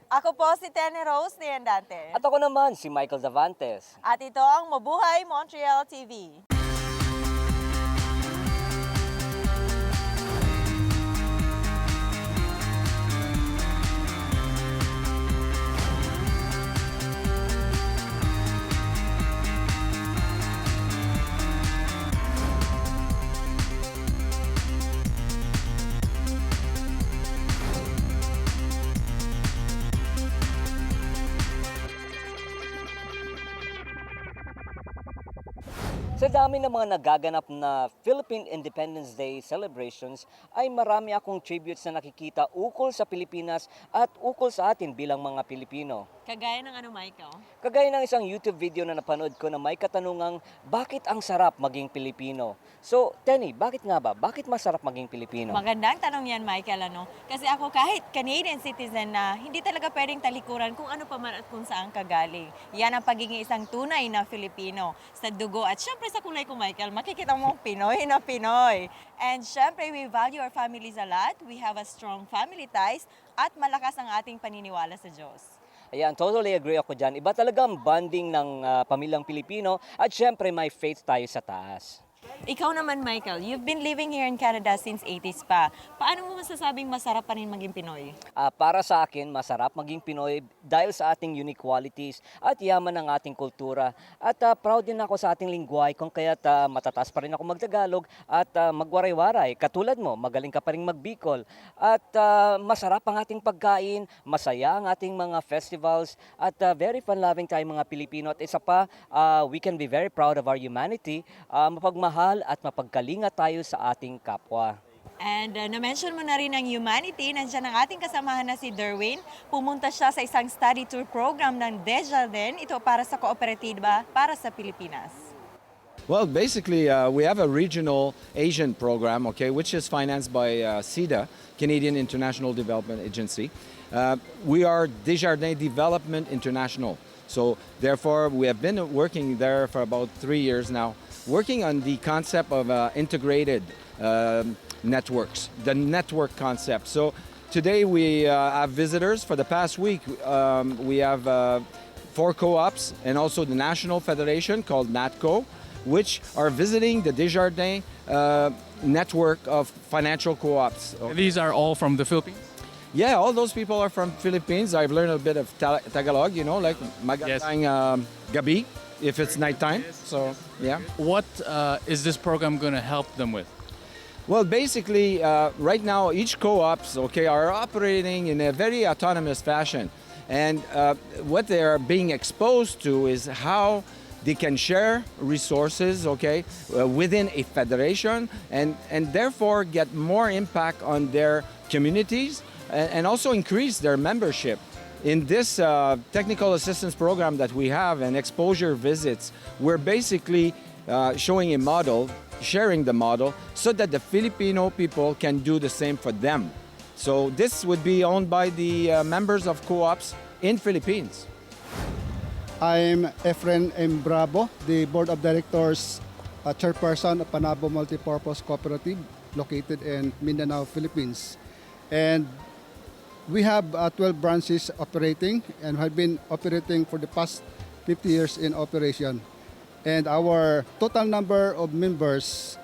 Ako po si Tenny Rose Niandante. At ako naman, si Michael Davantes. At ito ang Mabuhay Montreal TV. Sa dami ng mga nagaganap na Philippine Independence Day celebrations ay marami akong tributes na nakikita ukol sa Pilipinas at ukol sa atin bilang mga Pilipino. Kagaya ng ano, Michael? Kagaya ng isang YouTube video na napanood ko na may katanungang bakit ang sarap maging Pilipino? So, Tenny, bakit nga ba? Bakit masarap maging Pilipino? Magandang tanong yan, Michael. Kasi ako kahit Canadian citizen na, hindi talaga pwedeng talikuran kung ano pa man at kung saan ka galing. Yan ang pagiging isang tunay na Filipino. Sa dugo at syempre sa kulay ko, Michael, makikita mo Pinoy na Pinoy. And syempre, we value our families a lot. We have a strong family ties at malakas ang ating paniniwala sa Diyos. Ayan, totally agree ako dyan. Iba talaga ang bonding ng pamilyang Pilipino at syempre may faith tayo sa taas. Ikaw naman, Michael, you've been living here in Canada since 80s pa. Paano mo masasabing masarap pa rin maging Pinoy? Para sa akin, masarap maging Pinoy dahil sa ating unique qualities at yaman ng ating kultura. At proud din ako sa ating lingwahe kung kaya't matataas pa rin ako magtagalog at magwaray-waray. Katulad mo, magaling ka pa rin magbikol. At masarap ang ating pagkain, masaya ang ating mga festivals at very fun-loving tayong mga Pilipino. At isa pa, we can be very proud of our humanity, mapagmahal at mapagkalinga tayo sa ating kapwa. And na-mention mo na rin ang humanity. Nandiyan ang ating kasamahan na si Derwin. Pumunta siya sa isang study tour program ng Desjardins. Ito para sa kooperatiba para sa Pilipinas. Well, basically, we have a regional Asian program, okay, which is financed by CIDA, Canadian International Development Agency. We are Desjardins Development International. So, therefore, we have been working there for about 3 years now, working on the concept of integrated networks, the network concept. So, today we have visitors. For the past week, we have 4 co-ops and also the National Federation called NATCO, which are visiting the Desjardins network of financial co-ops. These are all from the Philippines? Yeah, all those people are from Philippines. I've learned a bit of Tagalog, you know, like magandang gabi if it's nighttime. So, yeah. What is this program going to help them with? Well, basically, right now, each co-ops, okay, are operating in a very autonomous fashion. And what they are being exposed to is how they can share resources, okay, within a federation and therefore get more impact on their communities and also increase their membership. In this technical assistance program that we have and exposure visits, we're basically showing a model, sharing the model, so that the Filipino people can do the same for them. So this would be owned by the members of co-ops in Philippines. I'm Efren M. Bravo, the Board of Directors Chairperson of Panabo Multipurpose Cooperative located in Mindanao, Philippines. And we have 12 branches operating and have been operating for the past 50 years in operation. And our total number of members,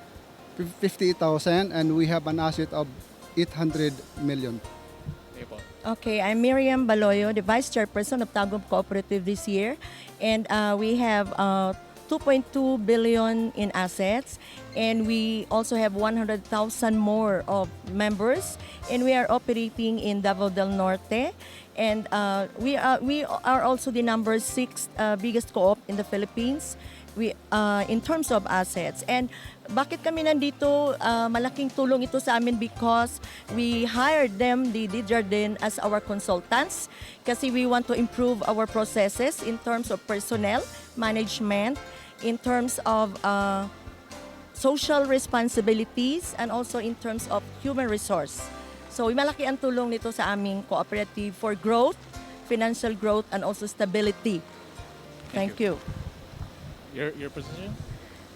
50,000, and we have an asset of 800 million. Okay, I'm Miriam Baloyo, the Vice Chairperson of Tagum Cooperative this year. And we have 2.2 billion in assets. And we also have 100,000 more of members. And we are operating in Davao del Norte. And we are also the number 6 biggest co-op in the Philippines. In terms of assets. And bakit kami nandito? Malaking tulong ito sa amin because we hired them, the Desjardins, as our consultants kasi we want to improve our processes in terms of personnel, management, in terms of social responsibilities, and also in terms of human resource. So malaki ang tulong nito sa aming cooperative for growth, financial growth, and also stability. Thank you. Your position?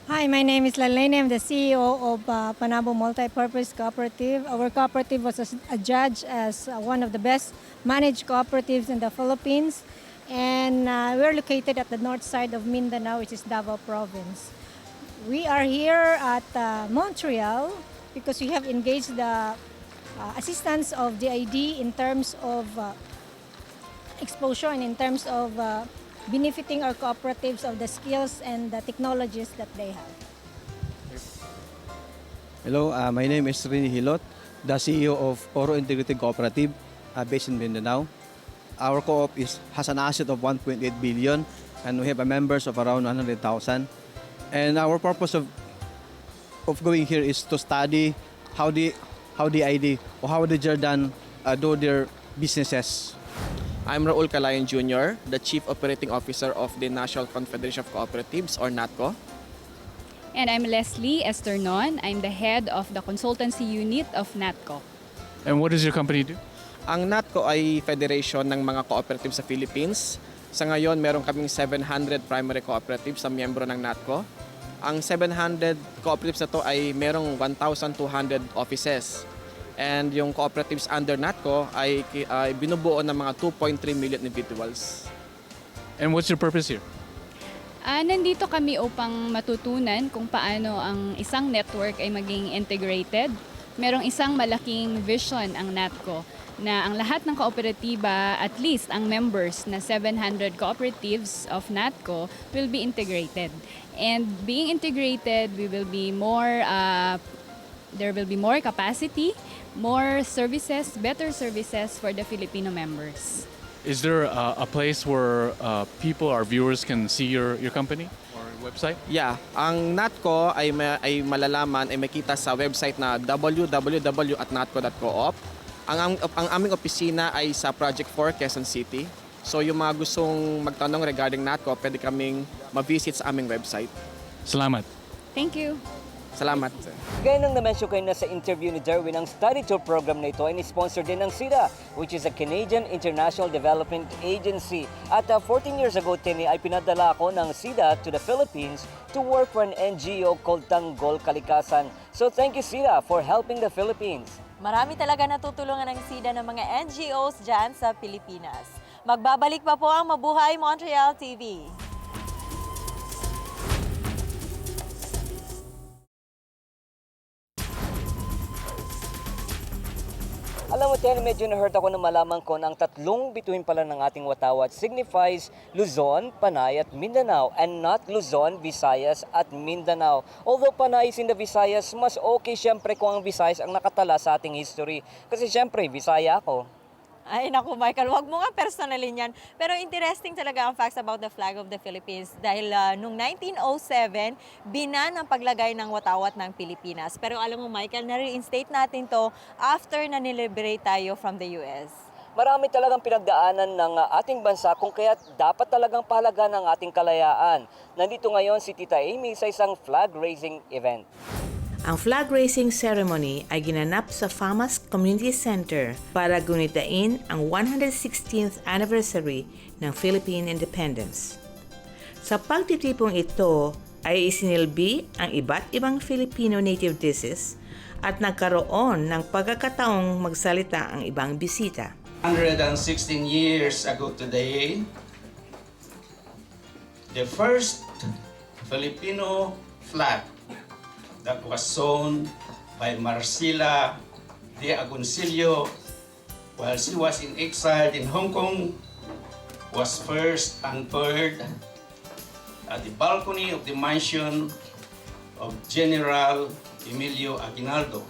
Hi, my name is Lalene. I'm the CEO of Panabo Multi-Purpose Cooperative. Our cooperative was adjudged as one of the best managed cooperatives in the Philippines. And we're located at the north side of Mindanao, which is Davao Province. We are here at Montreal because we have engaged the assistance of DID in terms of exposure and in terms of benefiting our cooperatives of the skills and the technologies that they have. Hello, my name is Rini Hilot, the CEO of Oro Integrated Cooperative based in Mindanao. Our co-op has an asset of 1.8 billion and we have members of around 100,000. And our purpose of going here is to study how the ID or how the Jordan do their businesses. I'm Raul Calayan Jr., the Chief Operating Officer of the National Confederation of Cooperatives or NATCO. And I'm Leslie Esternon. I'm the head of the consultancy unit of NATCO. And what does your company do? Ang NATCO ay federation ng mga cooperatives sa Philippines. Sa ngayon, meron kaming 700 primary cooperatives na miyembro ng NATCO. Ang 700 cooperatives na to ay merong 1,200 offices. And yung cooperatives under NATCO ay binubuo ng mga 2.3 million individuals. And what's your purpose here? Nandito kami upang matutunan kung paano ang isang network ay maging integrated. Merong isang malaking vision ang NATCO na ang lahat ng kooperatiba, at least ang members na 700 cooperatives of NATCO will be integrated. And being integrated, there will be more capacity, more services, better services for the Filipino members. Is there a place where people, our viewers, can see your company or website? Yeah, ang NATCO ay malalaman, ay makita sa website na www.natco.coop. Ang aming opisina ay sa Project 4, Quezon City. So yung mga gustong magtanong regarding NATCO, pwede kaming ma-visit sa aming website. Salamat. Thank you. Salamat. Gaya nang na-mention kayo na sa interview ni Derwin, ang study tour program na ito ay ni-sponsor din ng SIDA, which is a Canadian International Development Agency. At 14 years ago, Tini, ay pinadala ako ng SIDA to the Philippines to work for an NGO called Tanggol Kalikasan. So thank you, SIDA, for helping the Philippines. Marami talaga natutulungan ng SIDA ng mga NGOs dyan sa Pilipinas. Magbabalik pa po ang Mabuhay Montreal TV. Alam mo, Ten, medyo na-hurt ako nang malaman ko na ang tatlong bituin pala ng ating watawat signifies Luzon, Panay at Mindanao and not Luzon, Visayas at Mindanao. Although Panay is in the Visayas, mas okay syempre kung ang Visayas ang nakatala sa ating history. Kasi syempre, Visaya ako. Ay, naku Michael, wag mo nga personalin yan. Pero interesting talaga ang facts about the flag of the Philippines dahil noong 1907, binan ang paglagay ng watawat ng Pilipinas. Pero alam mo Michael, na-reinstate natin to after na niliberate tayo from the US. Marami talagang pinagdaanan ng ating bansa kung kaya dapat talagang pahalaga ng ating kalayaan. Nandito ngayon si Tita Amy sa isang flag-raising event. Ang flag raising ceremony ay ginanap sa FAMAS Community Center para gunitain ang 116th anniversary ng Philippine Independence. Sa pagtitipong ito ay isinilbi ang iba't ibang Filipino native dishes at nagkaroon ng pagkakataong magsalita ang ibang bisita. 116 years ago today, the first Filipino flag that was sewn by Marcela de Agoncillo while she was in exile in Hong Kong was first unfurled at the balcony of the mansion of General Emilio Aguinaldo.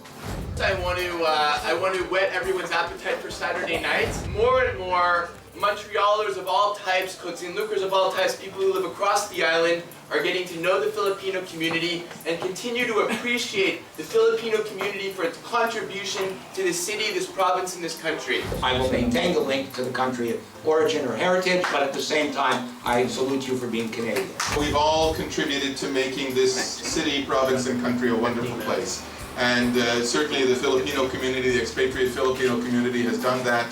I want to whet everyone's appetite for Saturday nights. More and more Montrealers of all types, cooks and lookers of all types, people who live across the island are getting to know the Filipino community and continue to appreciate the Filipino community for its contribution to the city, this province, and this country. I will maintain the link to the country of origin or heritage, but at the same time, I salute you for being Canadian. We've all contributed to making this city, province, and country a wonderful place. And certainly the Filipino community, the expatriate Filipino community has done that.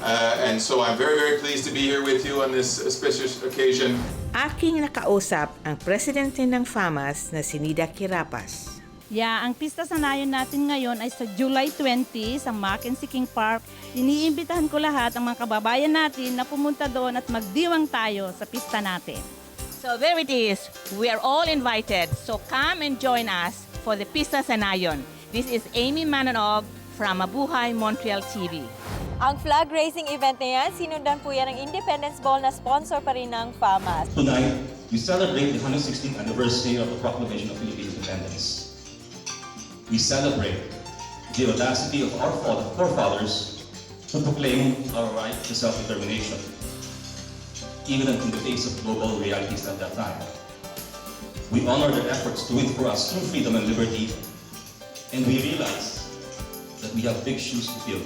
And so I'm very, very pleased to be here with you on this auspicious occasion. Aking nakausap ang presidente ng FAMAS na si Nida Kirapas. Yeah, ang pista sa nayon natin ngayon ay sa July 20 sa Mackenzie King Park. Iniimbitahan ko lahat ang mga kababayan natin na pumunta doon at magdiwang tayo sa pista natin. So there it is. We are all invited. So come and join us for the Pista sa Nayon. This is Amy Manonog from Mabuhay Montreal TV. Ang flag raising event na yan, sinundan po yan ng Independence Ball na sponsor pa rin ng FAMAS. Tonight, we celebrate the 116th anniversary of the Proclamation of Philippine Independence. We celebrate the audacity of our forefathers to proclaim our right to self-determination, even in the face of global realities at that time. We honor their efforts to win for us true freedom and liberty, and we realize that we have big shoes to fill.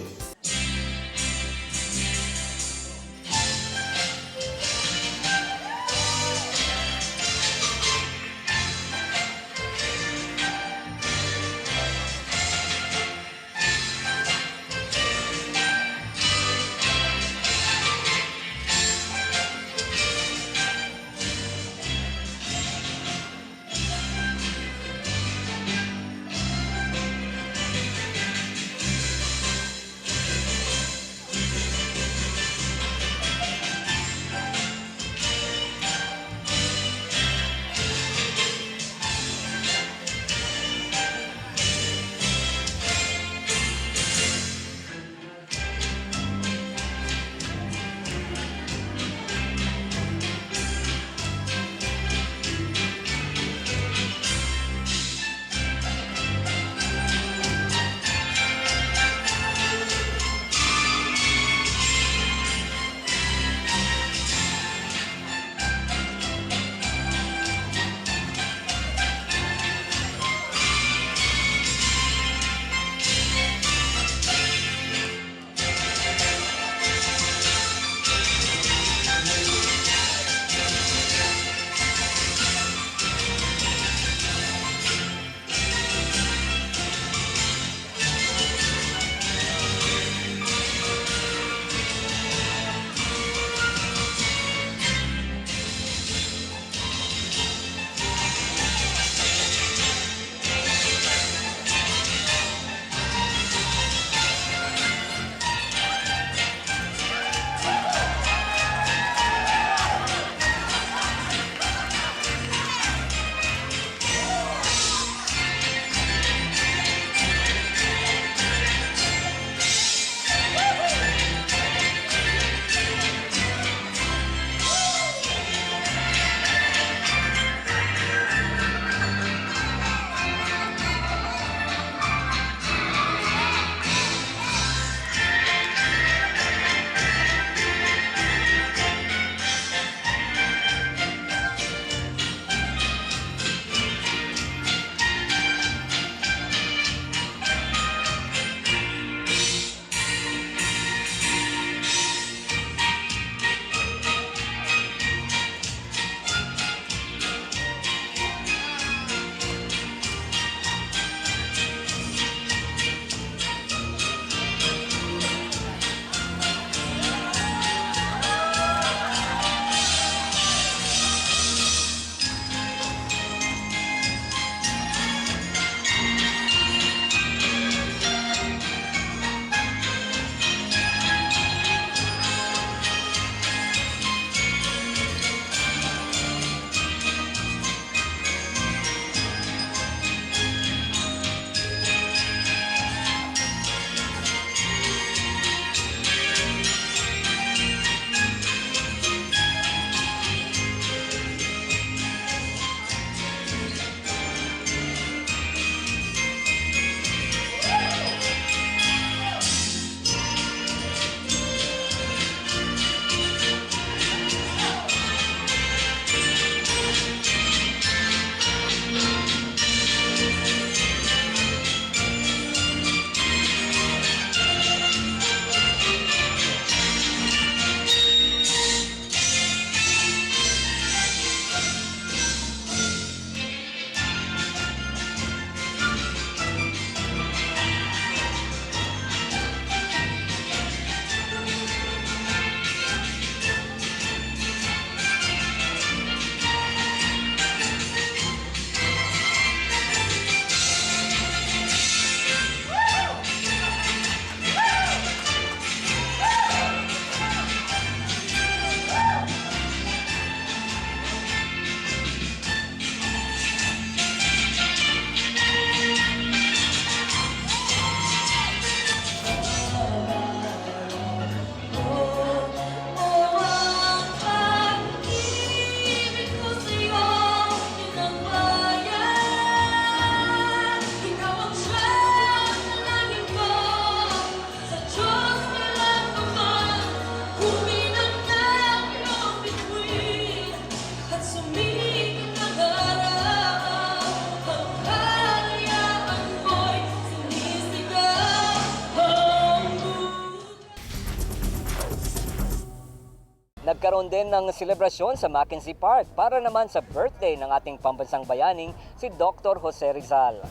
Nagkaroon din ng selebrasyon sa Mackenzie Park para naman sa birthday ng ating pambansang bayaning si Dr. Jose Rizal.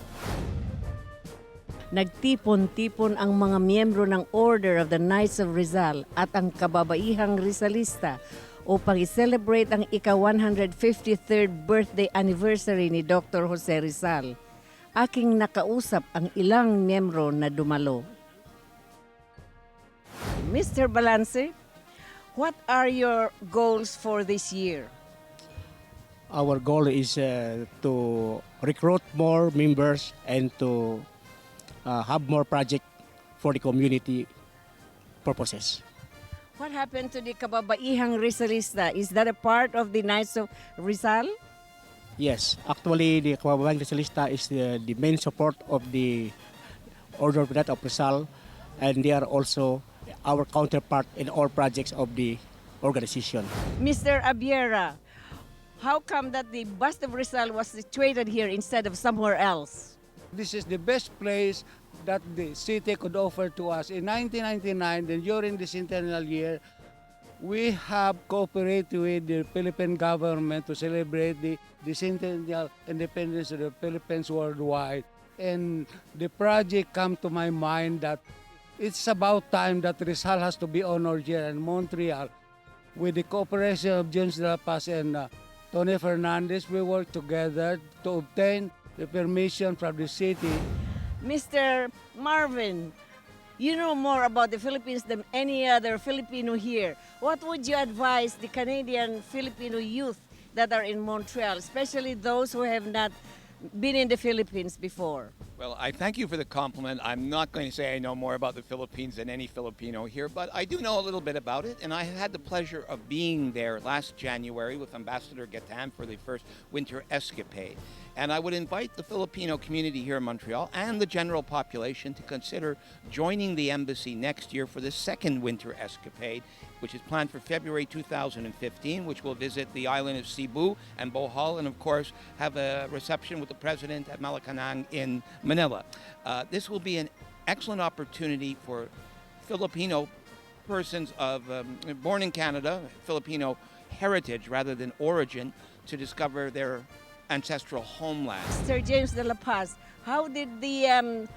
Nagtipon-tipon ang mga miyembro ng Order of the Knights of Rizal at ang kababaihang Rizalista upang i-celebrate ang ika-153rd birthday anniversary ni Dr. Jose Rizal. Aking nakausap ang ilang miyembro na dumalo. Mr. Balance, what are your goals for this year? Our goal is to recruit more members and to have more project for the community purposes. What happened to the kababaihang Rizalista? Is that a part of the Knights of Rizal? Yes, actually the Kababayang Rizalista is the main support of the Order of the Knights of Rizal, and they are also our counterpart in all projects of the organization. Mr. Abiera, how come that the bust of Rizal was situated here instead of somewhere else? This is the best place that the city could offer to us. In 1999, then during the centennial year, we have cooperated with the Philippine government to celebrate the centennial independence of the Philippines worldwide. And the project come to my mind that it's about time that Rizal has to be honored here in Montreal. With the cooperation of James De La Paz and Tony Fernandez, we work together to obtain the permission from the city. Mr. Marvin, you know more about the Philippines than any other Filipino here. What would you advise the Canadian Filipino youth that are in Montreal, especially those who have not been in the Philippines before? Well, I thank you for the compliment. I'm not going to say I know more about the Philippines than any Filipino here, but I do know a little bit about it, and I had the pleasure of being there last January with Ambassador Gatan for the first winter escapade. And I would invite the Filipino community here in Montreal and the general population to consider joining the embassy next year for the second winter escapade, which is planned for February 2015, which will visit the island of Cebu and Bohol, and of course have a reception with the president at Malacanang in Manila. This will be an excellent opportunity for Filipino persons of born in Canada, Filipino heritage rather than origin, to discover their ancestral homeland. Sir James De La Paz, how did the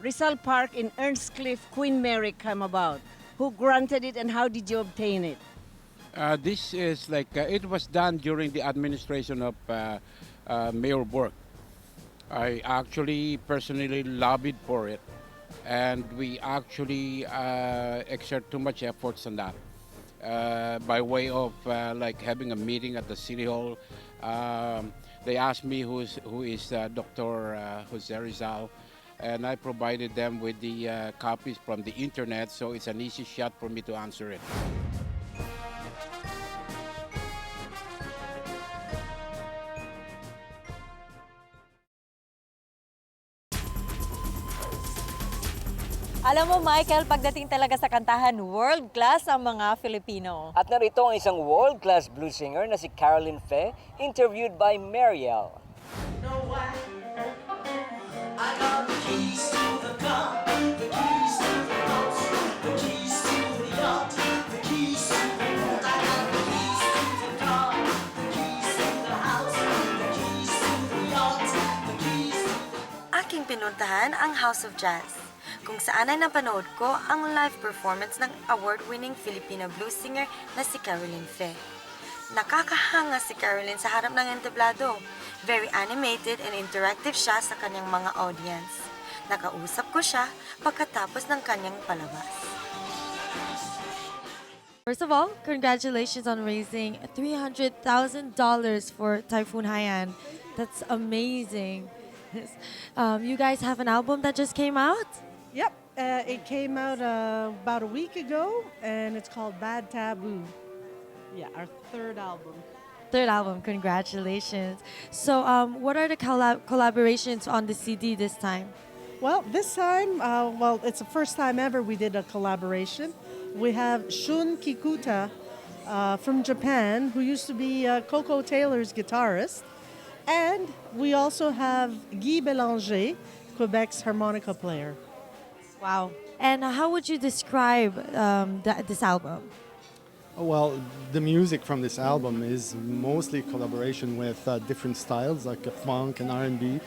Rizal Park in Earnscliffe, Queen Mary come about? Who granted it and how did you obtain it? This is it was done during the administration of Mayor Burke. I actually personally lobbied for it, and we actually exert too much efforts on that by way of having a meeting at the City Hall. They asked me who is Dr. Jose Rizal, and I provided them with the copies from the internet, so it's an easy shot for me to answer it. Alam mo, Michael, pagdating talaga sa kantahan, world-class ang mga Filipino. At narito ang isang world-class blues singer na si Caroline Fe, interviewed by Mariel. Aking pinuntahan ang House of Jazz, kung saan ay napanood ko ang live performance ng award-winning Filipino blues singer na si Caroline Fe. Nakakahanga si Caroline sa harap ng entablado. Very animated and interactive siya sa kanyang mga audience. Nakausap ko siya pagkatapos ng kanyang palabas. First of all, congratulations on raising $300,000 for Typhoon Haiyan. That's amazing. You guys have an album that just came out? Yep, it came out about a week ago, and it's called Bad Taboo. Yeah, our third album. Third album, congratulations. So what are the collaborations on the CD this time? Well, this time, it's the first time ever we did a collaboration. We have Shun Kikuta from Japan, who used to be Coco Taylor's guitarist. And we also have Guy Bélanger, Quebec's harmonica player. Wow. And how would you describe this album? Well, the music from this album is mostly collaboration with different styles like funk and R&B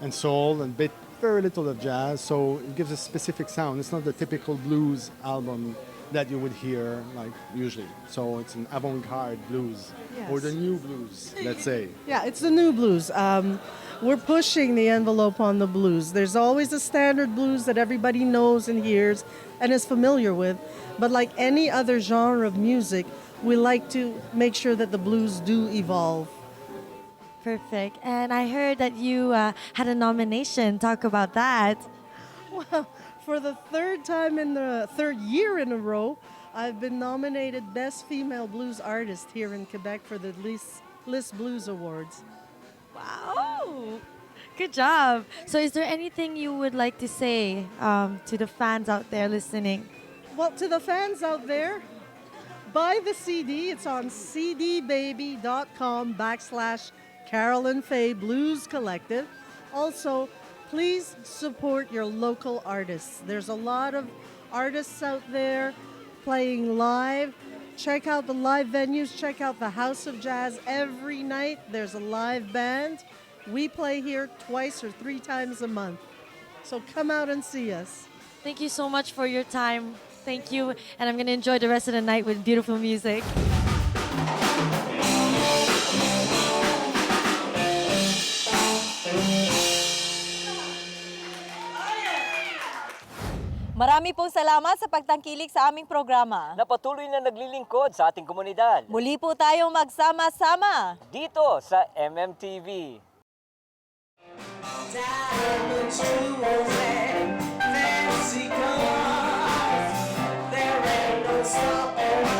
and soul and very little of jazz. So it gives a specific sound. It's not the typical blues album that you would hear like usually. So it's an avant-garde blues or the new blues, let's say. Yeah, it's the new blues. We're pushing the envelope on the blues. There's always a standard blues that everybody knows and hears and is familiar with. But like any other genre of music, we like to make sure that the blues do evolve. Perfect. And I heard that you had a nomination. Talk about that. Well, for the third year in a row, I've been nominated Best Female Blues Artist here in Quebec for the List Blues Awards. Wow. Good job. So is there anything you would like to say to the fans out there listening? Well, to the fans out there, buy the CD. It's on cdbaby.com/Carolyn Faye Blues Collective. Also, please support your local artists. There's a lot of artists out there playing live. Check out the live venues. Check out the House of Jazz every night. There's a live band. We play here twice or 3 times a month. So come out and see us. Thank you so much for your time. Thank you. And I'm going to enjoy the rest of the night with beautiful music. Marami pong salamat sa pagtangkilik sa aming programa. Na patuloy na naglilingkod sa ating komunidad. Muli po tayong magsama-sama dito sa MMTV. There ain't no stopping